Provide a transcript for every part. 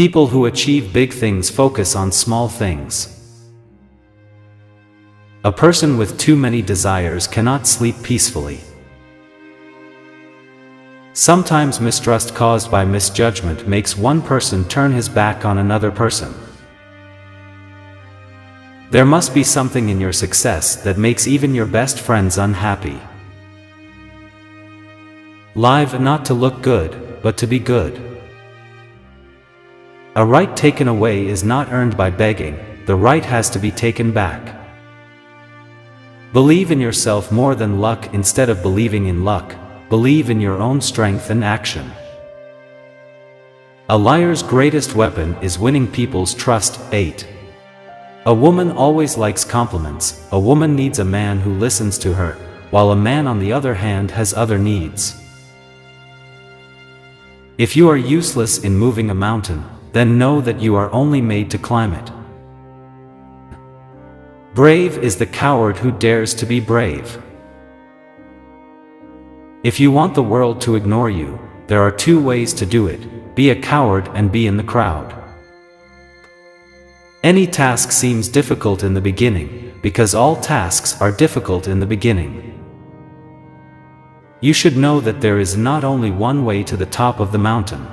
People who achieve big things focus on small things. A person with too many desires cannot sleep peacefully. Sometimes mistrust caused by misjudgment makes one person turn his back on another person. There must be something in your success that makes even your best friends unhappy. Live not to look good, but to be good. A right taken away is not earned by begging, the right has to be taken back. Believe in yourself more than luck. Instead of believing in luck, believe in your own strength and action. A liar's greatest weapon is winning people's trust. 8. A woman always likes compliments. A woman needs a man who listens to her, while a man on the other hand has other needs. If you are useless in moving a mountain, then know that you are only made to climb it. Brave is the coward who dares to be brave. If you want the world to ignore you, there are two ways to do it: be a coward and be in the crowd. Any task seems difficult in the beginning, because all tasks are difficult in the beginning. You should know that there is not only one way to the top of the mountain.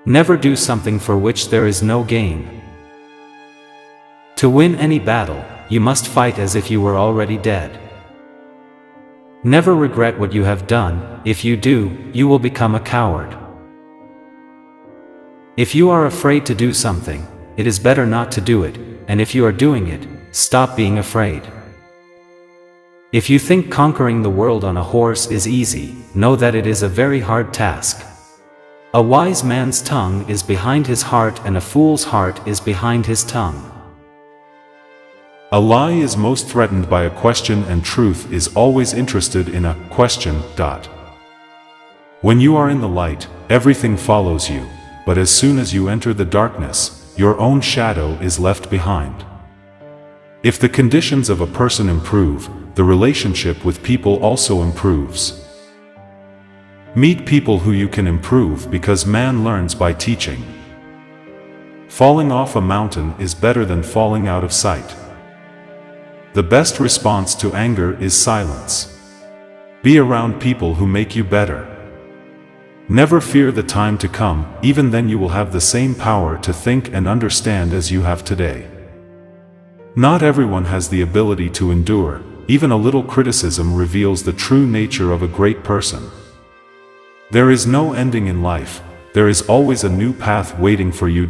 Never do something for which there is no gain. To win any battle, you must fight as if you were already dead. Never regret what you have done. If you do, you will become a coward. If you are afraid to do something, it is better not to do it, and if you are doing it, stop being afraid. If you think conquering the world on a horse is easy, know that it is a very hard task. A wise man's tongue is behind his heart, and a fool's heart is behind his tongue. A lie is most threatened by a question, and truth is always interested in a question. When you are in the light, everything follows you, but as soon as you enter the darkness, your own shadow is left behind. If the conditions of a person improve, the relationship with people also improves. Meet people who you can improve, because man learns by teaching. Falling off a mountain is better than falling out of sight. The best response to anger is silence. Be around people who make you better. Never fear the time to come, even then you will have the same power to think and understand as you have today. Not everyone has the ability to endure. Even a little criticism reveals the true nature of a great person. There is no ending in life, there is always a new path waiting for you.